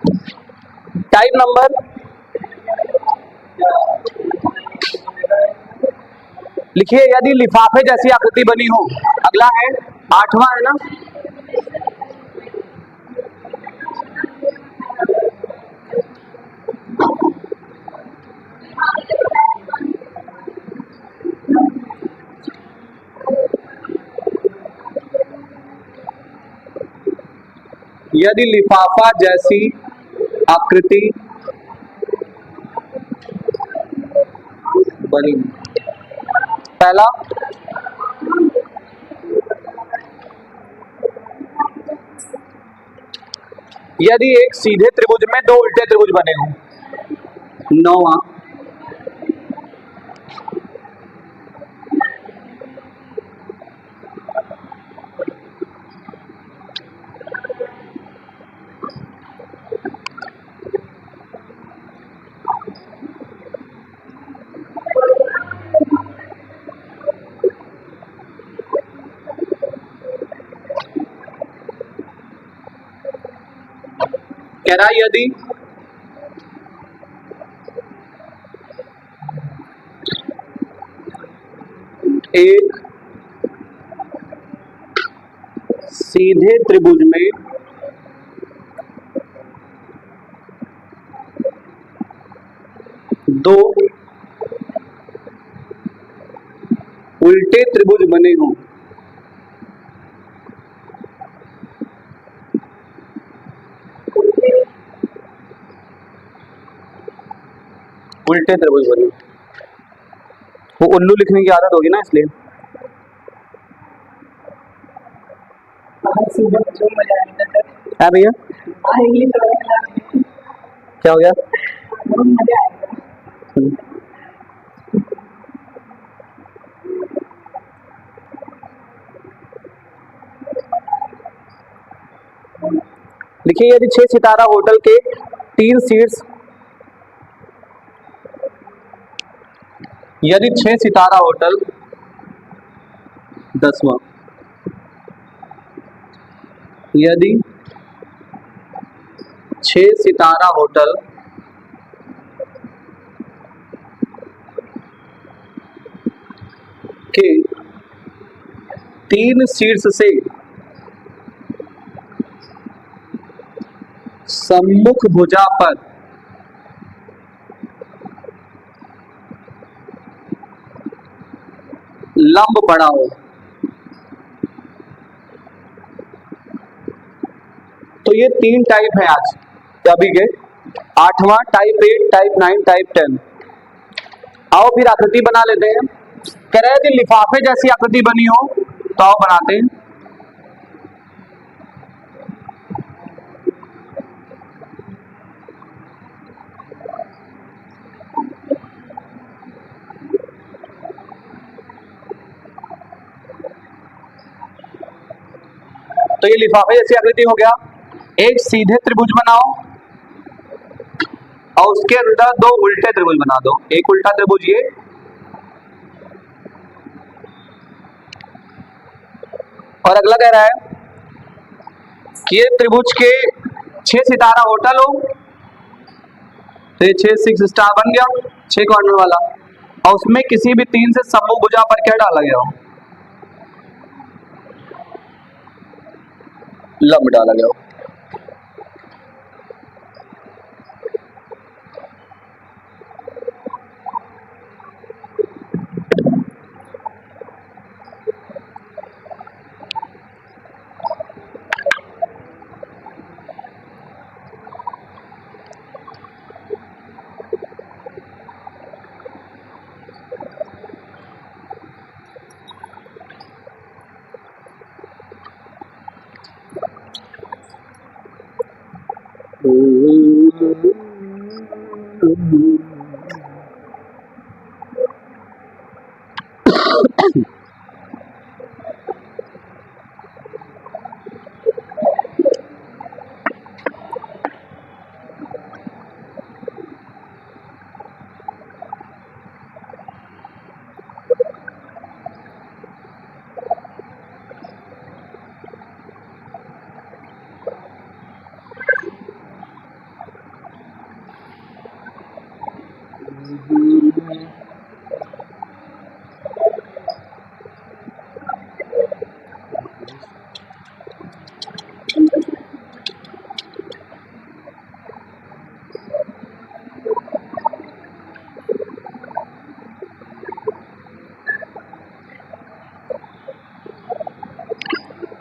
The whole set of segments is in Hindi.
टाइप नंबर लिखिए, यदि लिफाफे जैसी आकृति बनी हो। अगला है 8वां, है ना। यदि लिफाफा जैसी आकृति बनी। पहला, यदि एक सीधे त्रिभुज में दो उल्टे त्रिभुज बने हों। 9वां, कह रहा है यदि एक सीधे त्रिभुज में दो उल्टे त्रिभुज बने हों। उल्टे त्रिभुज बने, वो उल्लू लिखने की आदत होगी ना, इसलिए। है भैया, क्या हो गया? देखिए, यदि 6 सितारा होटल के 3 सीट्स, यदि 6 सितारा होटल 10वां, यदि 6 सितारा होटल के 3 शीर्ष से सम्मुख भुजा पर लंब पड़ा हो, तो ये 3 टाइप है आज अभी के। 8वां, टाइप 8, टाइप 9, टाइप 10। आओ फिर आकृति बना लेते हैं। कह रहे हैं कि लिफाफे जैसी आकृति बनी हो, तो आओ बनाते हैं। तो ये लिफाफे जैसी आकृति हो गया। एक सीधे त्रिभुज बनाओ और उसके अंदर दो उल्टे त्रिभुज बना दो। एक उल्टा त्रिभुज ये, और अगला कह रहा है कि ये त्रिभुज के 6 सितारा होटल हो, तो ये 6 6 स्टार बन गया, 6 कॉर्नर वाला, और उसमें किसी भी 3 से सम्मुख भुजा पर क्या डाला गया हो, लंब डाला गया हो।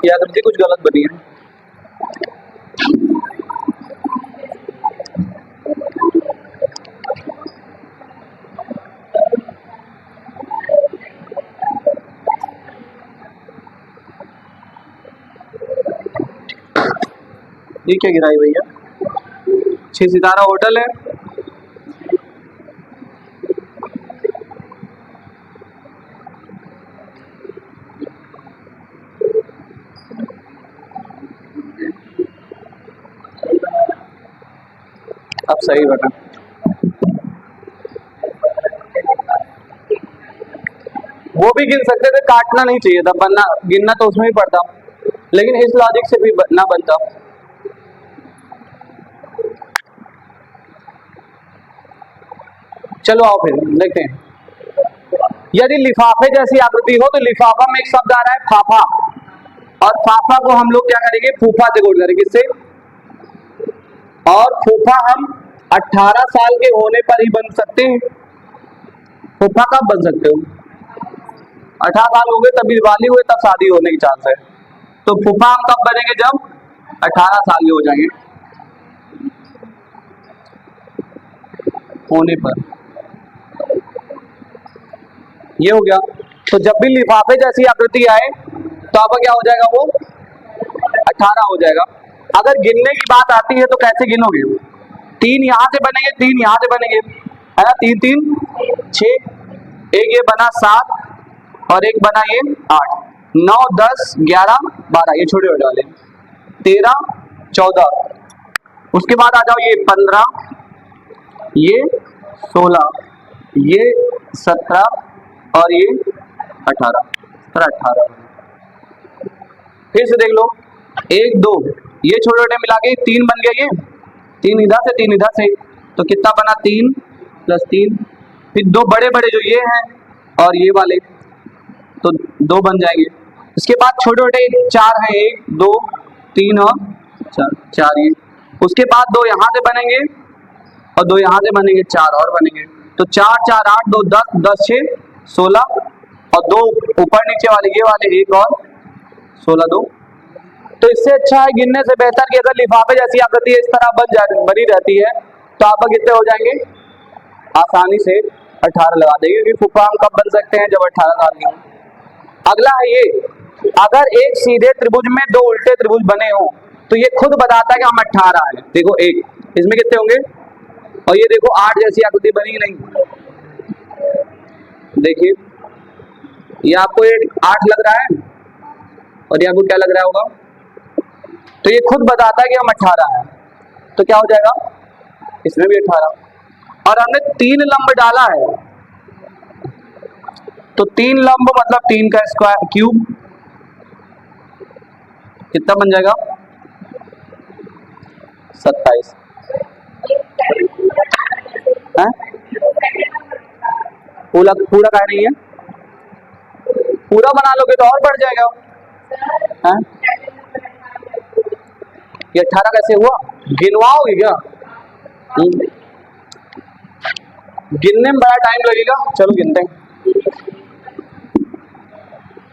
ये आकृति कुछ गलत बनी है। ये क्या गिराई भैया? 6 सितारा होटल है। अब सही बना। वो भी गिन सकते थे, काटना नहीं चाहिए था, बनना गिनना तो उसमें भी पड़ता, लेकिन इस लॉजिक से भी ना बनता। चलो आओ फिर देखते हैं। यदि लिफाफे जैसी आकृति हो तो लिफाफा में एक शब्द आ रहा है फाफा, और फाफा को हम लोग क्या करेंगे? फूफा से कोड करेंगे इससे। और फूफा हम 18 साल के होने पर ही बन सकते हैं। फूफा कब बन सकते हो? 18 साल हो गए तब दिवाली हुए तब शादी होने की चांस है। तो फूफा हम कब बनेंगे? जब 18 साल के हो जाएंगे होने पर। ये हो गया। तो जब भी लिफाफे जैसी आकृति आए तो आपका क्या हो जाएगा? वो 18 हो जाएगा। अगर गिनने की बात आती है तो कैसे गिनोगे? 3 यहां से बनेंगे, 3 यहां से बनेंगे, है ना? 3 3 6, एक ये बना 7 और एक बना ये 8, 9 10 11 12, ये छोटे छोटे वाले 13 14, उसके बाद आ जाओ ये 15, ये 16, ये 17 और ये 18, 18। फिर से देख लो, 1 2, ये छोटे छोटे मिला के 3 बन गया, ये 3 इधर से 3 इधर से, तो कितना बना? 3 + 3। फिर 2 बड़े बड़े जो ये हैं और ये वाले, तो 2 बन जाएंगे। इसके बाद छोटे छोटे 4 हैं, 1 2 3 और 4 ये। उसके बाद 2 यहाँ से बनेंगे और 2 यहाँ से बनेंगे, 4 और बनेंगे। तो 4 4 8 2 10 10 6 16 और 2 ऊपर नीचे वाले ये वाले 1 और 16 2। तो इससे अच्छा है, गिनने से बेहतर कि अगर लिफाफे जैसी आकृति इस तरह बनी रहती है तो आप कितने हो जाएंगे? आसानी से 18 लगा देंगे, क्योंकि फूफा हम कब बन सकते हैं? जब 18 साल के हों। अगला है ये, अगर एक सीधे त्रिभुज में 2 उल्टे त्रिभुज बने हो तो ये खुद बताता है कि हम 18 हैं। देखो एक, इसमें कितने होंगे? और ये देखो 8 जैसी आकृति बनी कि नहीं? देखिए ये आपको ये 8 लग रहा है और ये आपको क्या लग रहा होगा? तो ये खुद बताता है कि हम 18 हैं। तो क्या हो जाएगा? इसमें भी 18। और हमने 3 लंब डाला है, तो 3 लंब मतलब 3 का स्क्वायर क्यूब, कितना बन जाएगा? 27। है पूरा का नहीं है, पूरा बना लोगे तो और बढ़ जाएगा। है ये 18 कैसे हुआ? गिनवाओगे क्या? गिनने में बड़ा टाइम लगेगा, चलो गिनते हैं।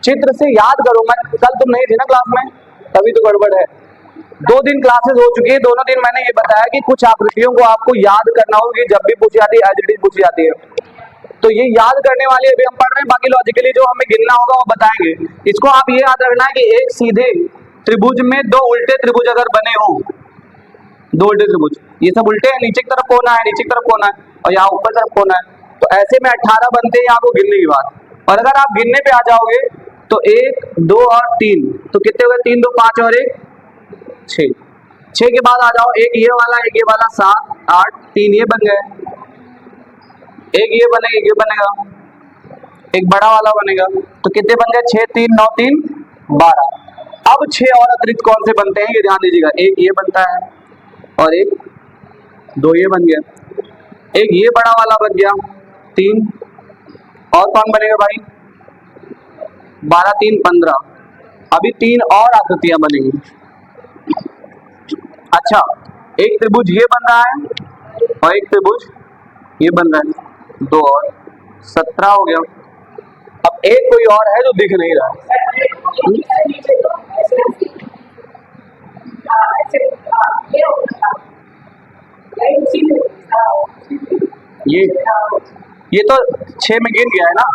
चित्र से याद करो, मैं कल तुम नहीं थी ना क्लास में, तभी तो गड़बड़ है। 2 दिन क्लासेस हो चुकी है, दोनों दिन मैंने ये बताया कि कुछ आकृतियों को आपको याद करना होगी, जब भी पूछी जाती है एज इट इज पूछी जाती है। तो ये याद करने वाले अभी हम पढ़ रहे हैं, बाकी लॉजिकली जो हमें गिनना होगा वो बताएंगे। इसको आप ये याद रखना है कि एक सीधे त्रिभुज में 2 उल्टे त्रिभुज अगर बने हो, 2 उल्टे त्रिभुज, ये सब उल्टे हैं, नीचे की तरफ कोना है, नीचे की तरफ कोना है और यहाँ ऊपर तरफ कोना है, तो ऐसे में 18 बनते हैं आपको गिनने की बात। और अगर आप गिनने पे आ जाओगे तो 1 2 और 3, तो कितने हो गए? 3 2 5 और 1 6। 6 के बाद आ जाओ, एक ये वाला 7 8 3 ये बन गए, एक ये बनेगा, एक ये बनेगा, एक बड़ा वाला बनेगा, तो कितने बन गए? 6 3 9 3 12। अब 6 और अतिरिक्त कौन से बनते हैं ये ध्यान दीजिएगा। एक ये बनता है और एक 2 ये बन गया, एक ये बड़ा वाला बन गया 3, और कौन बनेगा भाई? 12 3 15। अभी 3 और आकृतियां बनेंगी। अच्छा, एक त्रिभुज ये बन रहा है और एक त्रिभुज ये बन रहा है, 2 और 17 हो गया। अब एक कोई और है जो दिख नहीं रहा है, ये ये तो 6 में गिन गया है ना,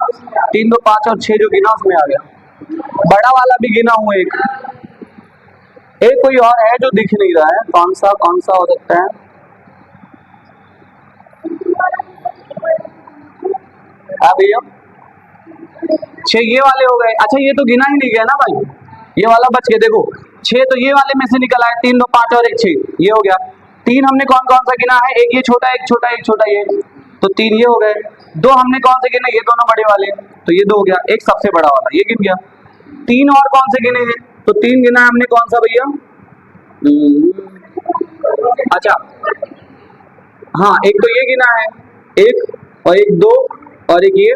3 2 5 और 6 जो गिना उसमें आ गया। बड़ा वाला भी गिना हूँ एक, एक कोई और है जो दिख नहीं रहा है, कौन सा हो सकता है? भैया 6 ये वाले हो गए। अच्छा ये तो गिना ही नहीं गया ना भाई, ये वाला बच गया। देखो 6 तो ये वाले में से निकल आए, 3 2 5 और 1 6, ये हो गया। 3 हमने कौन कौन सा गिना है? एक ये छोटा, एक छोटा, एक छोटा, ये तो 3 ये हो गए। 2 हमने कौन से गिने? ये दोनों बड़े वाले, तो ये 2 हो गया। एक सबसे बड़ा वाला ये गिन गया। 3 और कौन से गिने हैं? तो 3 गिना है हमने, कौन सा भैया? अच्छा हाँ, एक तो ये गिना है, एक और एक 2 और एक ये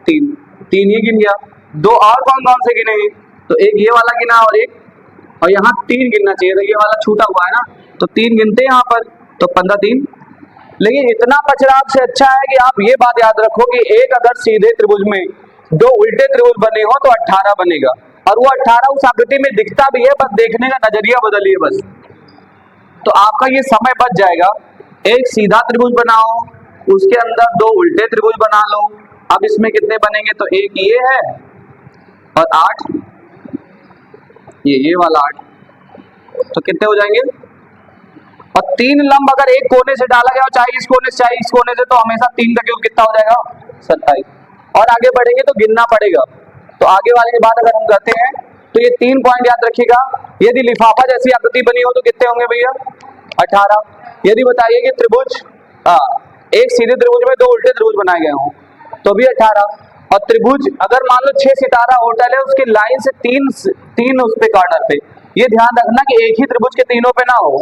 3, 3 ये गिन गया। 2 और कौन कौन से गिने हैं? तो एक ये वाला गिना और एक, और यहाँ 3 गिनना चाहिए था, ये वाला छूटा हुआ है ना, तो 3 गिनते हैं यहाँ पर, तो 15 3। लेकिन इतना पचराग से अच्छा है कि आप ये बात याद रखो कि एक अगर सीधे त्रिभुज में 2 उल्टे त्रिभुज बने हो तो 18 बनेगा, और वो 18 उस आकृति में दिखता भी है, बस देखने का नजरिया बदलिए बस, तो आपका ये समय बच जाएगा। एक सीधा त्रिभुज बनाओ, उसके अंदर 2 उल्टे त्रिभुज बना लो। अब इसमें कितने बनेंगे? तो एक ये है और 8, ये वाला 8, तो कितने हो जाएंगे? और 3 लंब अगर एक कोने से डाला गया, चाहे इस कोने से चाहे इस कोने से, तो हमेशा 3 का क्यूब कितना हो जाएगा? 27। और आगे बढ़ेंगे तो गिनना पड़ेगा, तो आगे वाले के बाद अगर हम करते हैं तो ये 3 पॉइंट याद रखिएगा। यदि लिफाफा जैसी आकृति बनी हो तो कितने होंगे भैया? 18। यदि बताइए कि त्रिभुज, एक सीधे त्रिभुज में 2 उल्टे त्रिभुज बनाए गए हों तो भी 18। और त्रिभुज अगर मान लो 6 सितारा होटल है, उसके लाइन से तीन उस पे कॉर्नर पे, ये ध्यान रखना कि एक ही त्रिभुज के तीनों पे ना हो।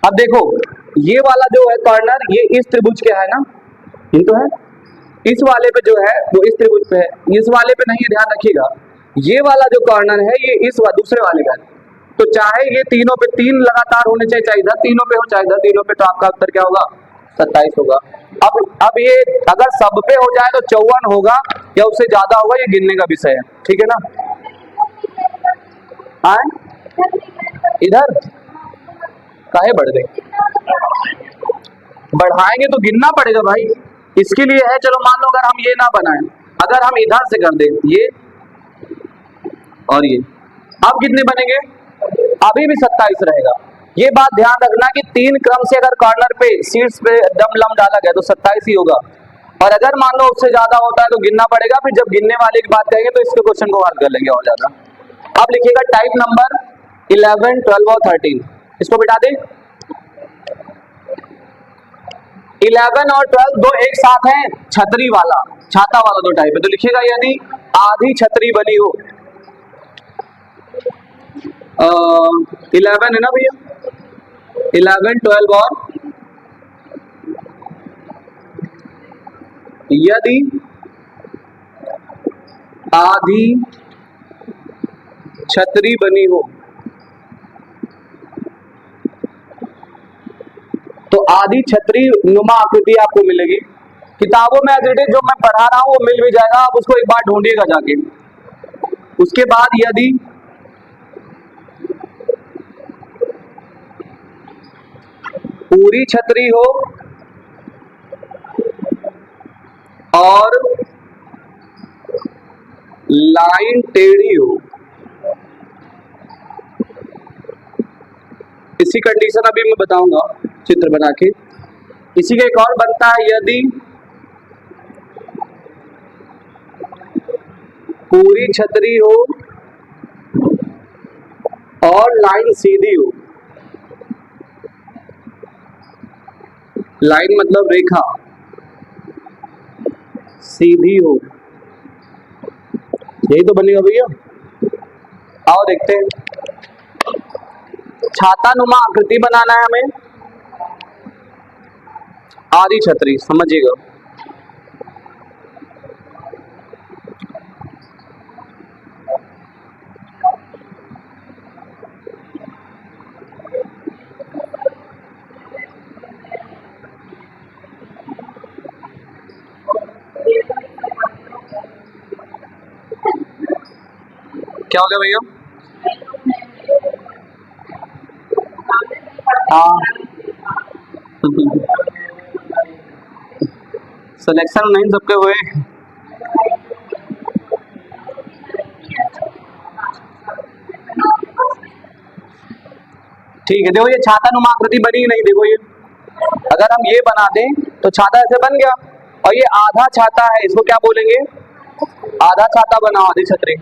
अब देखो ये वाला जो है कॉर्नर, ये इस त्रिभुज के है ना, ये तो है, इस वाले पे जो है वो इस त्रिभुज पे है, इस वाले पे नहीं है, ध्यान रखिएगा। ये वाला जो कॉर्नर है ये इस दूसरे वाले का है, तो चाहे ये तीनों पे 3 लगातार होने चाहिए, चाहे इधर तीनों पे हो चाहे इधर तीनों पे, तो आपका उत्तर क्या होगा? 27 होगा। अब ये अगर सब पे हो जाए तो 54 होगा या उससे ज्यादा होगा, ये गिनने का विषय है, ठीक है ना? आए इधर काहे बढ़ गए? बढ़ाएंगे तो गिनना पड़ेगा भाई, इसके लिए है। चलो मान लो अगर हम ये ना बनाएं, अगर हम इधर से कर दें ये और ये, अब कितने बनेंगे? अभी भी 27 रहेगा। ये बात ध्यान रखना कि 3 क्रम से अगर कॉर्नर पे शीर्ष पे दम लम डाला गया तो 27 ही होगा, और अगर मान लो उससे ज्यादा होता है तो गिनना पड़ेगा। फिर जब गिनने वाले की बात करेंगे तो इसके क्वेश्चन को हल कर लेंगे और ज्यादा। अब लिखिएगा टाइप नंबर 11 12 और 13, इसको बिठा दें। 11 और 12 दो एक साथ हैं, छतरी वाला छाता वाला दो टाइप है, तो लिखिएगा यदि आधी छतरी बनी हो, 11 है ना भैया, 11 12 और यदि आधी छतरी बनी हो, तो आधी छतरी नुमा आकृति आपको मिलेगी। किताबों में एज जो मैं पढ़ा रहा हूं वो मिल भी जाएगा, आप उसको एक बार ढूंढिएगा जाके। उसके बाद यदि पूरी छतरी हो और लाइन टेढ़ी हो, इसी कंडीशन अभी मैं बताऊंगा चित्र बना के। इसी का एक और बनता है, यदि पूरी छतरी हो और लाइन सीधी हो, लाइन मतलब रेखा सीधी हो, यही तो बनेगा भैया। आओ देखते हैं, छाता नुमा आकृति बनाना है हमें, आधी छतरी समझिएगा। क्या हो गया भैया? हाँ सिलेक्शन नहीं सबके हुए। ठीक है, देखो ये छाता नुमा आकृति बनी ही नहीं, देखो ये अगर हम ये बना दें तो छाता ऐसे बन गया, और ये आधा छाता है, इसको क्या बोलेंगे? आधा छाता बना, आधी छतरी।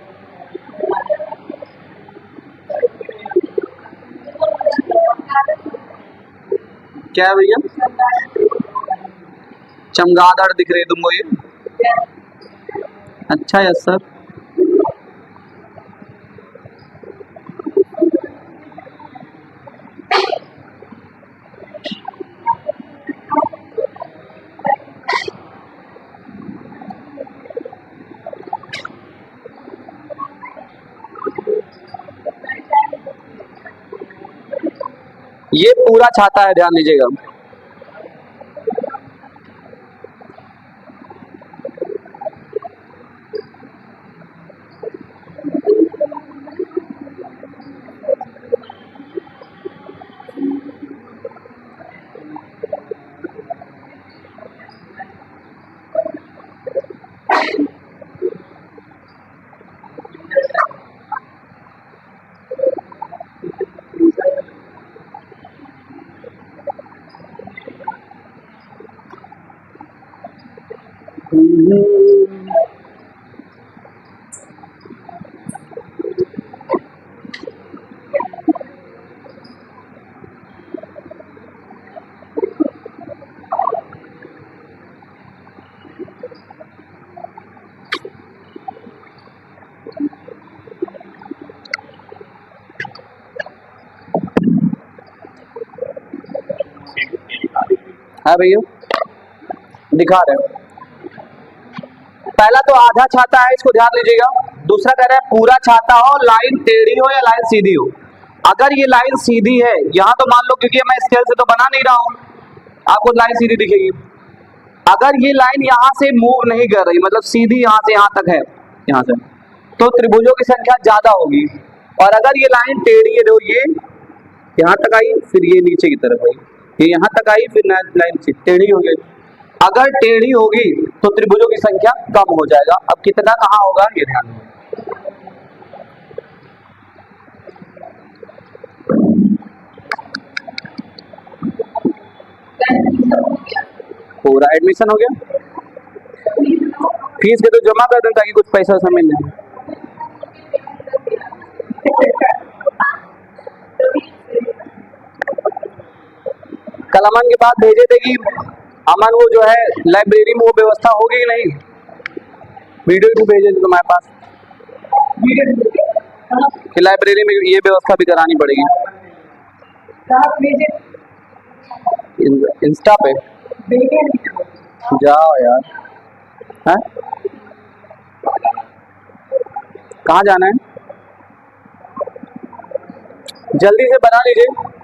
क्या है भैया? चमगादड़ दिख रही है तुमको ये? अच्छा यस सर। ये पूरा छाता है, ध्यान दीजिएगा। हाँ भैया दिखा रहे हो। पहला तो आधा छाता है, इसको ध्यान दीजिएगा। दूसरा कह रहा है पूरा छाता हो, लाइन टेढ़ी हो या लाइन सीधी हो। अगर ये लाइन सीधी है, यहाँ तो मान लो क्योंकि मैं स्केल से तो बना नहीं रहा हूँ, आपको लाइन सीधी दिखेगी। अगर ये लाइन यहाँ से मूव नहीं कर रही, मतलब सीधी यहाँ से यहाँ तक है, यहाँ से, तो त्रिभुजों की संख्या ज्यादा होगी। और अगर ये लाइन टेढ़ी है, देखो ये यहाँ तक आई, फिर ये नीचे की तरफ आई, ये यहाँ तक आई, फिर लाइन टेढ़ी हो गई। अगर टेढ़ी होगी तो त्रिभुजों की संख्या कम हो जाएगा। अब कितना कहाँ होगा ये ध्यान दें। पूरा एडमिशन हो गया, फीस के तो जमा कर दें ताकि कुछ पैसा वैसा मिल जाए। कल अमन के बाद भेजे थे कि अमन वो जो है लाइब्रेरी में वो व्यवस्था होगी कि नहीं, वीडियो भी भेजे थे तुम्हारे पास कि लाइब्रेरी में ये व्यवस्था भी करानी पड़ेगी। इंस्टा पे जाओ यार, है कहाँ जाना है? जल्दी से बना लीजिए।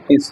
इस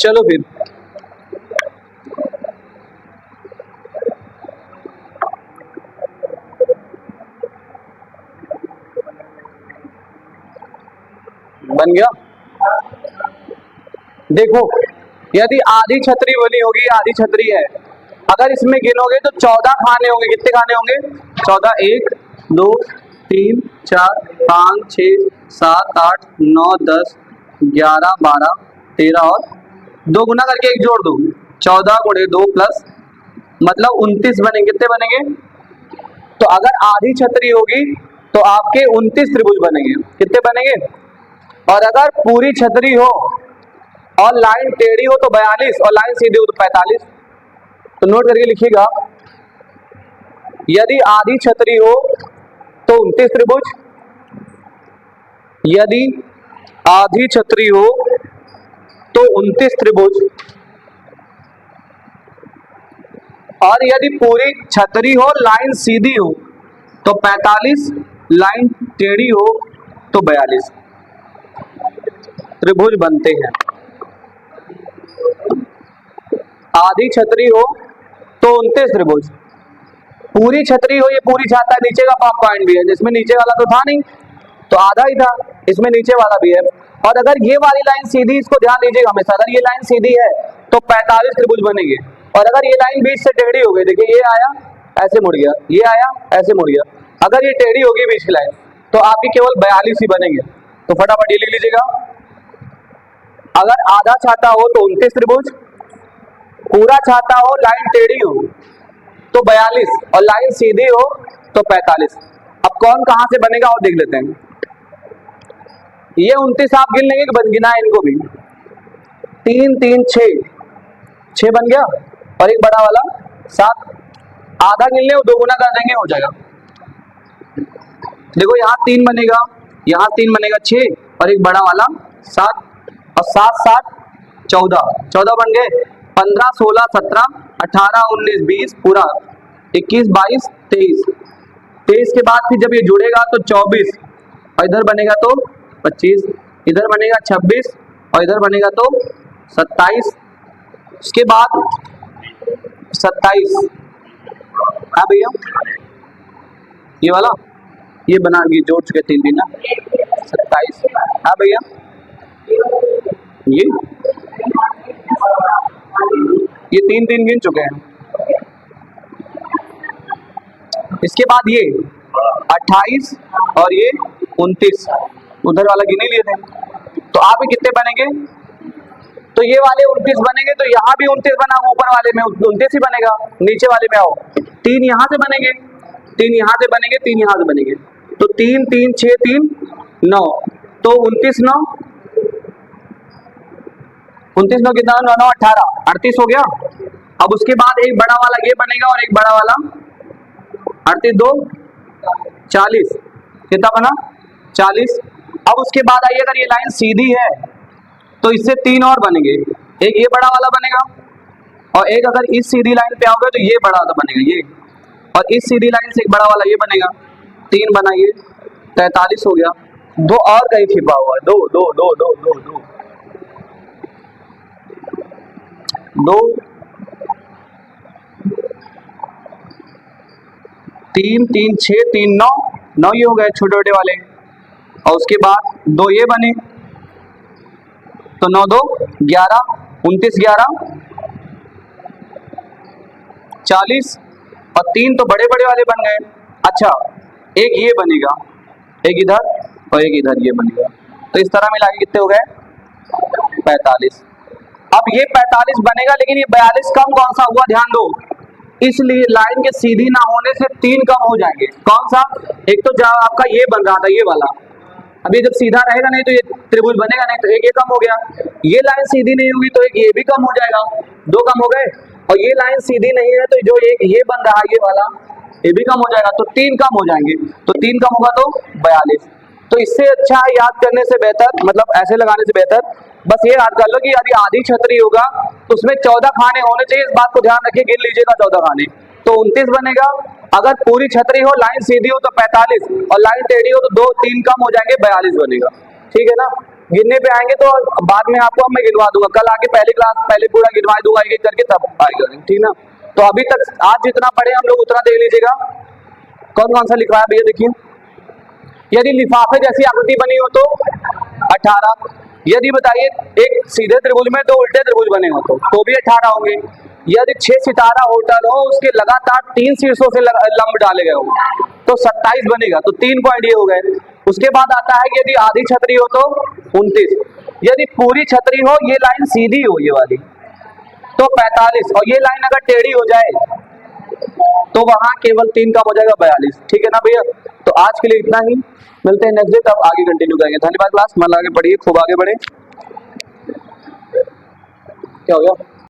चलो फिर बन गया। देखो यदि आधी छतरी बनी होगी, आधी छतरी है, अगर इसमें गिनोगे तो 14 खाने होंगे। कितने खाने होंगे? 14। 1 2 3 4 5 6 7 8 9 10 11 12 13 और 2 गुना करके 1 जोड़ दो, 14 गुणे 2 प्लस मतलब 29 बनेंगे। कितने बनेंगे? तो अगर आधी छतरी होगी तो आपके 29 त्रिभुज बनेंगे। कितने बनेंगे? और अगर पूरी छतरी हो और लाइन टेढ़ी हो तो 42 और लाइन सीधी हो तो 45। तो नोट करके लिखिएगा, यदि आधी छतरी हो तो 29 त्रिभुज, यदि आधी छतरी हो तो 29 त्रिभुज, और यदि पूरी छतरी हो लाइन सीधी हो तो 45, लाइन टेढ़ी हो तो 42 त्रिभुज बनते हैं। आधी छतरी हो तो 29 त्रिभुज, पूरी छतरी हो, ये पूरी छाता है, नीचे का पॉइंट भी है, जिसमें नीचे वाला तो था नहीं तो आधा ही था, इसमें नीचे वाला भी है। और अगर ये वाली लाइन सीधी, इसको ध्यान दीजिएगा हमेशा, अगर ये लाइन सीधी है तो 45 त्रिभुज बनेंगे। और अगर ये लाइन बीच से टेढ़ी हो गई, देखिए ये आया ऐसे मुड़ गया, ये आया ऐसे मुड़ गया, अगर ये टेढ़ी होगी बीच की लाइन तो आपकी केवल 42 ही बनेंगे। तो फटाफट ये लिख लीजिएगा, अगर आधा छाता हो तो 29 त्रिभुज, पूरा छाता हो लाइन टेढ़ी हो तो 42 और लाइन सीधी हो तो 45। अब कौन कहां से बनेगा और देख लेते हैं। ये 29 आप गिन लेंगे कि गिना है इनको भी, 3 3 6 बन गया और एक बड़ा वाला 7, आधा गिन ले 2 गुना कर देंगे हो जाएगा। देखो यहाँ 3 बनेगा, यहाँ 3 बनेगा 6 और एक बड़ा वाला 7 और 7 7 14 बन गए, 15 16 17 18 19 20 पूरा 21 22 23 के बाद फिर जब ये जुड़ेगा तो 24 और इधर बनेगा तो 25, इधर बनेगा 26 और इधर बनेगा तो 27, उसके बाद 27। हाँ भैया ये वाला ये बना के जोड़ चुके 3 ना 27। हाँ भैया ये 3 गिन चुके हैं। इसके बाद ये 28 और ये 29, उधर वाला गिने लिए थे, तो आप कितने बनेंगे? तो ये वाले 29 बनेंगे, तो यहाँ भी 29 बना, ऊपर वाले में 29 ही बनेगा, नीचे वाले में आओ 3 यहाँ से बनेंगे, 3 यहाँ से बनेंगे, 3 यहाँ से बनेंगे, तो 3 3 6 3 9, तो 29 9 कितना 9 9 18 38 हो गया। अब उसके बाद एक बड़ा वाला ये बनेगा और एक बड़ा वाला 38 2 40, कितना बना 40। अब उसके बाद आइए, अगर ये लाइन सीधी है तो इससे 3 और बनेंगे, एक ये बड़ा वाला बनेगा और एक अगर इस सीधी लाइन पे आओगे तो ये बड़ा वाला बनेगा ये, और इस सीधी लाइन से एक बड़ा वाला ये बनेगा, 3 बना, ये 43 हो गया। 2 और कहीं छिपा हुआ है, 2 2 2 2 2 2 2 3 3 6 3 9 9 ये हो गए छोटे छोटे वाले, और उसके बाद 2 ये बने, तो 9 2 11 29 11 40 और 3 तो बड़े बड़े वाले बन गए। अच्छा एक ये बनेगा, एक इधर और एक इधर ये बनेगा, तो इस तरह मिला के कितने हो गए 45। अब ये 45 बनेगा, लेकिन ये 42 कम कौन सा हुआ ध्यान दो, इसलिए लाइन के सीधी ना होने से 3 कम हो जाएंगे। कौन सा? एक तो जब आपका ये बन रहा था ये वाला, अभी जब सीधा रहेगा नहीं तो ये त्रिभुज बनेगा नहीं, तो एक ये कम हो गया, ये लाइन सीधी नहीं होगी तो एक ये भी कम हो जाएगा, 2 कम हो गए, और ये लाइन सीधी नहीं है तो जो एक ये बन रहा है ये वाला ये भी कम हो जाएगा, तो 3 कम हो जाएंगे, तो 3 कम होगा तो 42। तो इससे अच्छा याद करने से बेहतर, मतलब ऐसे लगाने से बेहतर बस ये याद कर लो कि यदि आधी छतरी होगा तो उसमें 14 खाने होने चाहिए, इस बात को ध्यान रखिए, गिन लीजिएगा 14 खाने, तो 29 बनेगा। अगर पूरी छतरी हो लाइन सीधी हो तो 45 और लाइन टेढ़ी हो तो 2 3 कम हो जाएंगे, 42 बनेगा। ठीक है ना? गिनने पे आएंगे तो बाद में आपको मैं गिनवा दूंगा, कल आके पहले पूरा गिनवा दूंगा एक एक करके, तब आएगा। ठीक ना? तो अभी तक आज जितना पढ़े हम लोग उतना देख लीजिएगा। कौन कौन सा लिखवाया भैया देखिए, यदि लिफाफे जैसी आकृति बनी हो तो 18, यदि बताइए एक सीधे त्रिभुज में दो उल्टे त्रिभुज बने हो तो भी 18 होंगे। यदि 6 सितारा होटल हो, उसके लगातार 3 शीर्षों से लंब डाले गए हो तो 27 बनेगा। तो 3 पॉइंट ये हो गए। उसके बाद आता है कि यदि आधी छतरी हो तो 29, यदि पूरी छतरी हो, ये लाइन सीधी हो ये वाली, तो 45, और ये लाइन अगर टेढ़ी हो जाए तो वहां केवल 3 कम हो जाएगा, 42। ठीक है ना भैया। तो आज के लिए इतना ही, मिलते हैं नेक्स्ट डे, तब आगे कंटिन्यू करेंगे। धन्यवाद क्लास, मन लगा के पढ़िए, खूब आगे बढ़े। क्या हो गया?